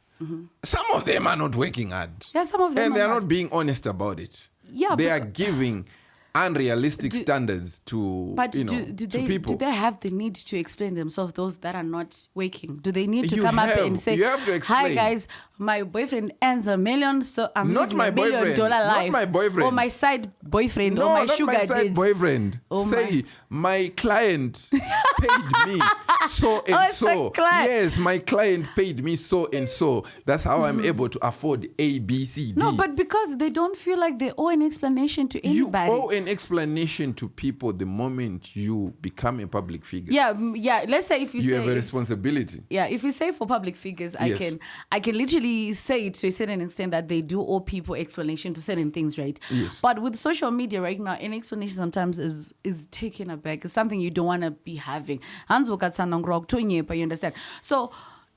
Some of them are not working hard. Yeah, some of them and they're not being honest about it. Yeah, they are giving unrealistic standards to people. Do they have the need to explain themselves, those that are not working? Do they need to come up and say, you have to explain. Hi guys, my boyfriend earns $1 million, so I'm not living my $1 million boyfriend. life. Not my boyfriend. Or my side boyfriend, no, or my not sugar my side boyfriend. Say, my client paid me so and so. Yes, my client paid me so and so. That's how I'm able to afford A, B, C, D. No, but because they don't feel like they owe an explanation to anybody. You owe an explanation to people the moment you become a public figure. Yeah. Let's say if you have a responsibility. Yeah, if you say for public figures, yes. I can literally say it to a certain extent that they do owe people explanation to certain things, right? Yes. But with social media right now, an explanation sometimes is taken aback. It's something you don't want to be having. You understand? So,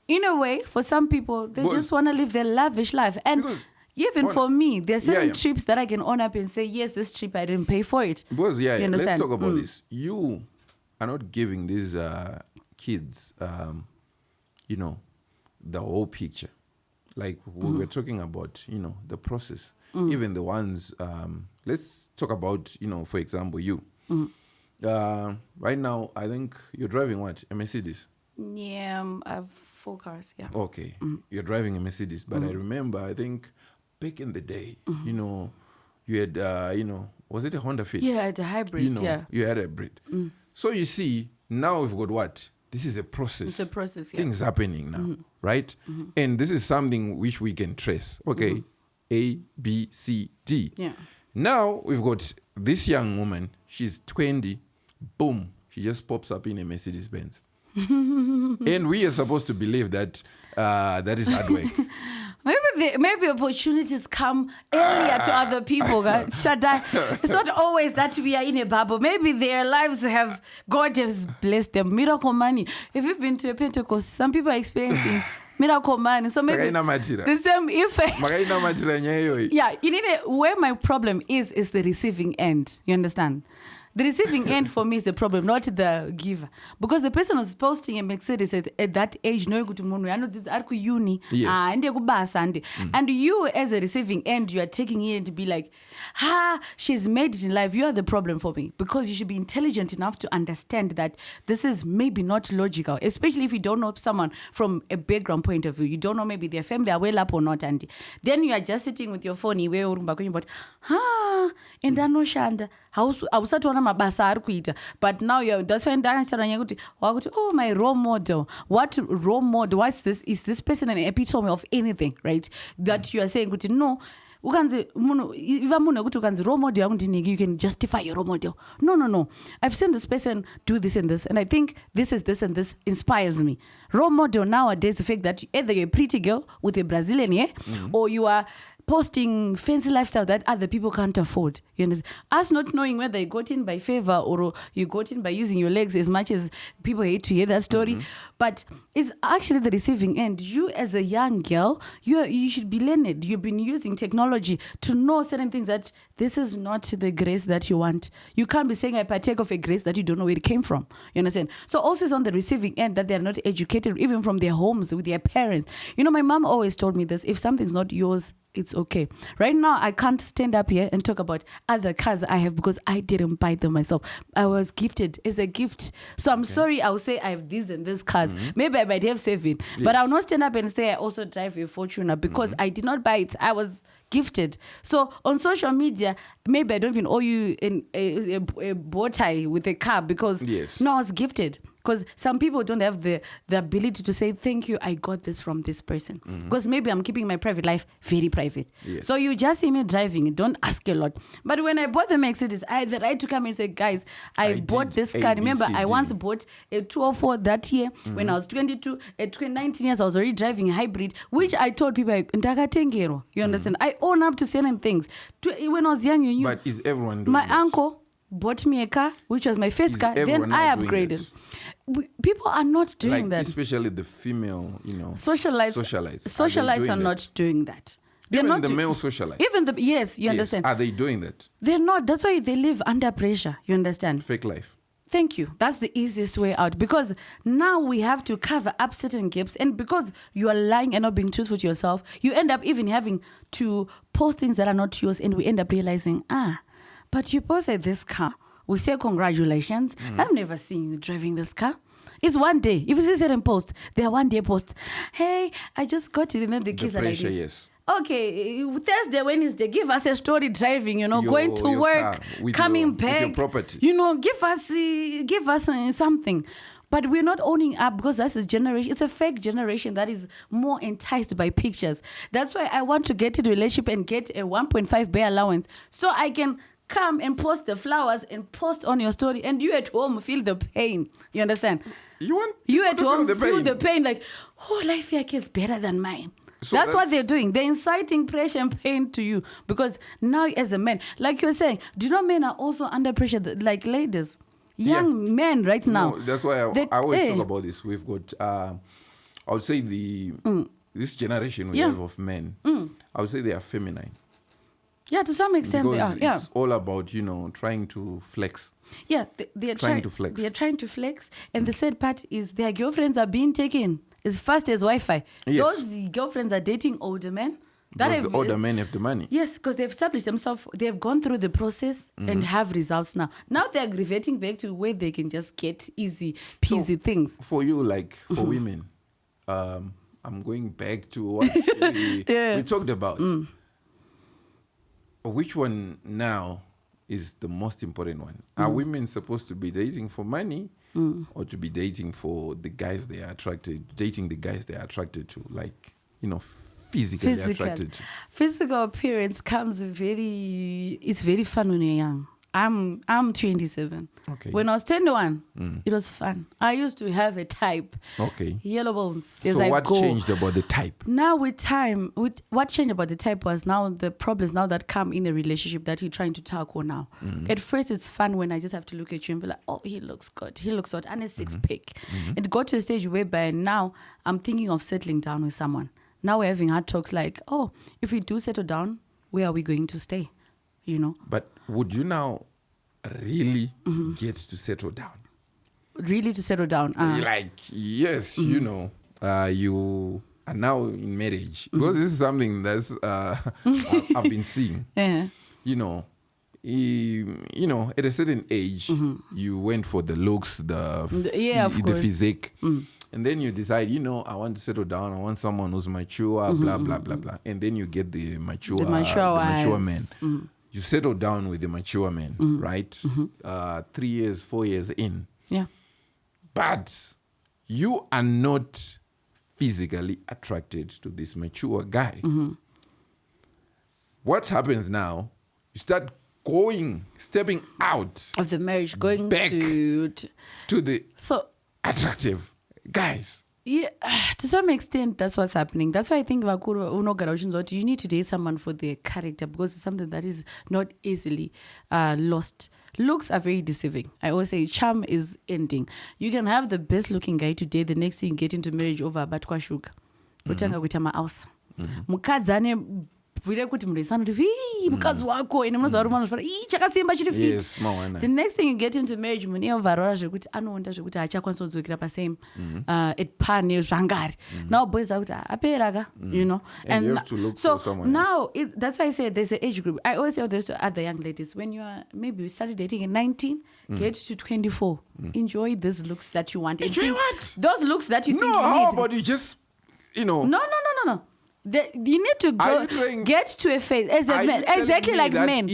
in a way, for some people, they just want to live their lavish life. And even for me, there are certain trips that I can own up and say, yes, this trip, I didn't pay for it. Because, you understand? Let's talk about this. You are not giving these kids, the whole picture. Like we were talking about, the process. Even the ones, let's talk about, for example, you. Right now, I think you're driving what? A Mercedes? Yeah, I have 4 cars, yeah. Okay. You're driving a Mercedes. But I remember, I think, back in the day, you had, was it a Honda Fit? Yeah, it's a hybrid, You had a hybrid. So you see, now we've got what? This is a process. It's a process, yeah. Things happening now, right? And this is something which we can trace. Okay, A, B, C, D. Yeah. Now we've got this young woman. She's 20. Boom. She just pops up in a Mercedes Benz. And we are supposed to believe that that is hard work. Maybe opportunities come earlier to other people. Shadaya. It's not always that we are in a bubble. Maybe their lives God has blessed them. Miracle money. If you've been to a Pentecost, some people are experiencing miracle money. So maybe the same effect. Yeah, where my problem is the receiving end. You understand? The receiving end for me is the problem, not the giver. Because the person who's posting a Mercedes at that age, no good to I know this are uni, and you as a receiving end, you are taking it to be like, she's made it in life. You are the problem for me, because you should be intelligent enough to understand that this is maybe not logical, especially if you don't know someone from a background point of view. You don't know maybe their family are well up or not, and then you are just sitting with your phone, and I know Shanda. But now that's why my role model. What role model? What's this? Is this person an epitome of anything, right? That you are saying, no. You can justify your role model. No. I've seen this person do this and this, and I think this and this inspires me. Role model nowadays, the fact that either you're a pretty girl with a Brazilian, or you are posting fancy lifestyle that other people can't afford. You understand? Us not knowing whether you got in by favor or you got in by using your legs, as much as people hate to hear that story. But it's actually the receiving end. You as a young girl, you should be learned. You've been using technology to know certain things, that this is not the grace that you want. You can't be saying I partake of a grace that you don't know where it came from. You understand? So also it's on the receiving end that they're not educated, even from their homes with their parents. My mom always told me this: if something's not yours, it's okay. Right now, I can't stand up here and talk about other cars I have because I didn't buy them myself. I was gifted as a gift. So I'm sorry, I'll say I have these and these cars. Maybe I might have 7, but I'll not stand up and say I also drive a Fortuner because I did not buy it. I was gifted. So on social media, maybe I don't even owe you a bow tie with a car because no, I was gifted. Because some people don't have the ability to say, thank you, I got this from this person. Because maybe I'm keeping my private life very private. Yes. So you just see me driving, don't ask a lot. But when I bought the Mercedes, I had the right to come and say, guys, I bought this car. Remember, I once bought a 204 that year when I was 22. At 19 years, I was already driving a hybrid, which I told people, you understand? I own up to certain things. When I was young, you knew. But is everyone doing my that? uncle bought me a car, which was my first car. Then I upgraded. People are not doing that. Especially the female, socialites are not doing that. Even not the male socialites. Even you understand. Are they doing that? They're not. That's why they live under pressure. You understand? Fake life. Thank you. That's the easiest way out because now we have to cover up certain gaps, and because you are lying and not being truthful to yourself, you end up even having to post things that are not yours, and we end up realizing, but you posted this car. We say congratulations. I've never seen you driving this car. It's one day. If you see certain posts, they are one day posts. Hey, I just got it, and then the kids are like this. Yes. Okay, Thursday, Wednesday, give us a story driving, going to work, coming back. With your property. Give us something. But we're not owning up because that's the generation. It's a fake generation that is more enticed by pictures. That's why I want to get into a relationship and get a 1.5 bay allowance so I can come and post the flowers and post on your story, and you at home feel the pain. You understand? You at home feel the pain like, life here is better than mine. So that's what they're doing. They're inciting pressure and pain to you because now as a man, like you're saying, do you know men are also under pressure like ladies? Young men right now. No, that's why I always talk about this. We've got, I would say this generation we have of men, I would say they are feminine. Yeah, to some extent because they are. It's all about, trying to flex. Yeah, they're trying to flex. They're trying to flex. And the sad part is their girlfriends are being taken as fast as Wi-Fi. Yes. Those girlfriends are dating older men. Because the older men have the money. Yes, because they've established themselves. They've gone through the process and have results now. Now they're reverting back to where they can just get easy peasy things. For you, like for women, I'm going back to what we talked about. Which one now is the most important one? Are women supposed to be dating for money or to be dating for the guys they are attracted, dating the guys they are attracted to, like, physically attracted to? Physical appearance it's very fun when you're young. I'm 27. Okay. When I was 21, it was fun. I used to have a type. Okay. Yellow bones. So what changed about the type? Now with time, what changed about the type was now the problems now that come in a relationship that you're trying to tackle now. At first it's fun when I just have to look at you and be like, oh, he looks good. He looks good. And a six-pack. It got to a stage whereby now I'm thinking of settling down with someone. Now we're having hard talks like, oh, if we do settle down, where are we going to stay? But would you now really get to settle down? Really to settle down? Yes, you are now in marriage. Because this is something that's I've been seeing. Yeah. At a certain age, you went for the looks, the physique. And then you decide, I want to settle down. I want someone who's mature, blah, blah, blah, blah. And then you get the mature man. You settle down with the mature man, right? 3 years, 4 years in. Yeah. But you are not physically attracted to this mature guy. What happens now? You start stepping out of the marriage, going back to the attractive guys. Yeah, to some extent, that's what's happening. That's why I think you need to date someone for their character because it's something that is not easily lost. Looks are very deceiving. I always say charm is ending. You can have the best looking guy today, the next thing you get into marriage over but kwa shuga. Utanga kuita maausa. Mukadzane vile kuti mresana kuti mukadzi wako ine munoza rumano zvara chakasimba chiri fit. The next thing you get into marriage mune overall zvekuti anoonda zvekuti achakwanisa kudzokera pasame pane zvangari. Now boys are kuti apera ka, And you have to look so for someone now that's why I say there's an age group. I always say this to other young ladies. When you are maybe started dating at 19, get to 24. Enjoy these looks that you want. Enjoy what? Those looks that you think you need. No, need. how about you just, No. You need to get to a phase as a man, exactly like men.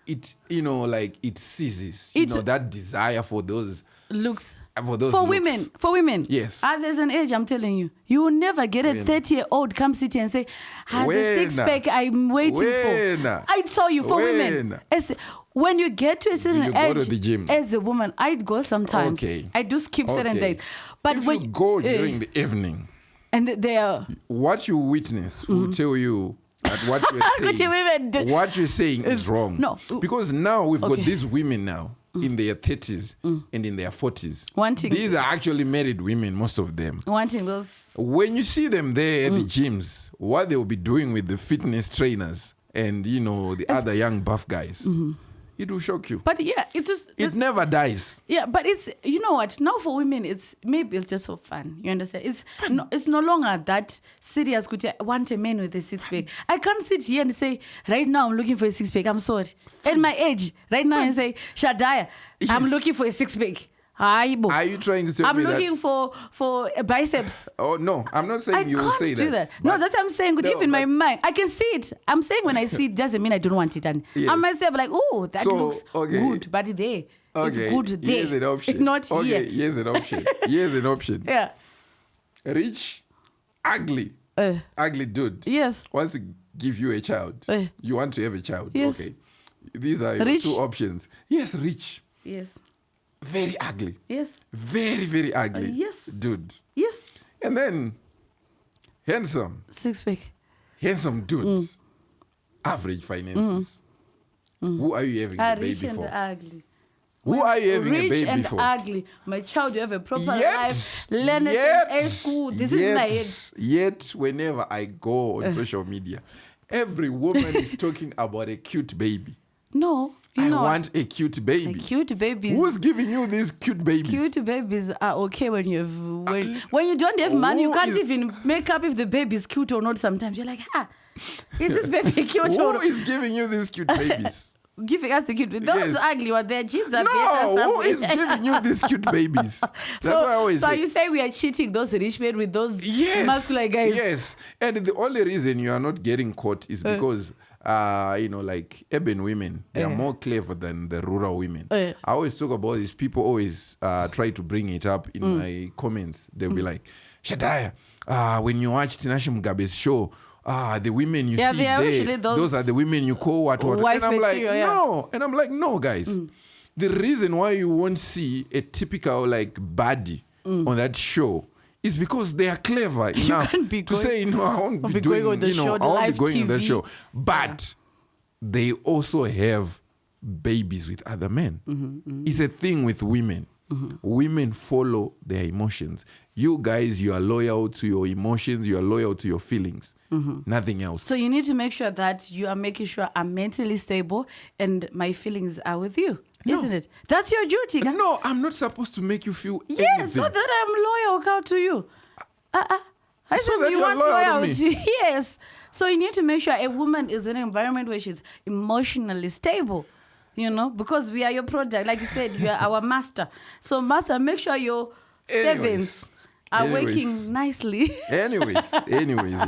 It like it ceases. That desire for those looks. For women. Yes. There's an age, I'm telling you. You will never get a 30-year-old come sit here and say, the six-pack I'm waiting for. I tell you, for women. When you get to a certain age, go to the gym. As a woman, I'd go sometimes. Okay. I do skip certain days. But when you go during the evening, and they are... What you witness will tell you that what you're saying is wrong. No. Because now we've got these women now. In their 30s and in their 40s. These are actually married women, most of them. Wanting those. When you see them there at the gyms, what they will be doing with the fitness trainers and, the other young buff guys, it will shock you. But yeah, it never dies. Yeah, but it's, you know what, now for women, it's just for fun. You understand? It's no longer that serious. Could you want a man with a six-pack? I can't sit here and say, right now I'm looking for a six-pack. I'm sorry. At my age, right now and say, Shadaya, I'm looking for a six-pack. Are you trying to tell me that? I'm looking for a biceps. Oh, no. I'm not saying you will say that. I can't do that. No, that's what I'm saying. Even my mind. I can see it. I'm saying when I see it, doesn't mean I don't want it. And I myself like, oh, that looks good. But there. It's good there. Here's an option. Not here. Here's an option. Yeah. Rich, ugly dude. Yes. Wants to give you a child. You want to have a child. Yes. Okay. These are your two options. Yes, rich. Yes. Very ugly. Yes. Very, very ugly. Yes. Dude. Yes. And then handsome. Six-pack. Handsome dude. Average finances. Who are you having a baby rich for? And ugly. Who are you having a baby Rich and for? Ugly. My child, you have a proper life. Learn it in A school. This is my head. Yet, whenever I go on social media, every woman is talking about a cute baby. No. I want a cute baby. Cute babies. Who's giving you these cute babies? Cute babies are okay when you don't have money. You can't even make up if the baby is cute or not. Sometimes you're like, is this baby cute? Who is giving you these cute babies? Giving us the cute babies. Those ugly ones. Their genes are better. No, who is giving you these cute babies? That's what I always say. So you say we are cheating those rich men with those muscular guys? Yes. And the only reason you are not getting caught is because like urban women, they are more clever than the rural women. I always talk about this. People always try to bring it up in my comments. They'll be like, Shadaya, when you watch Tinashe Mugabe's show, the women you see there, those are the women you call what. And I'm like, no. And I'm like, no, guys. The reason why you won't see a typical baddie on that show is because they are clever enough to say, I won't be doing on the show. I won't be going on the show. But they also have babies with other men. It's a thing with women. Women follow their emotions. You guys, you are loyal to your emotions. You are loyal to your feelings. Nothing else. So you need to make sure that you are making sure I'm mentally stable and my feelings are with you. Isn't it? That's your duty. No, I'm not supposed to make you feel anything. Yes, so that I'm loyal to you. I so said that you want loyalty. Yes. So you need to make sure a woman is in an environment where she's emotionally stable. Because we are your product. Like you said, you are our master. So master, make sure your servants are working nicely. Anyways, yeah.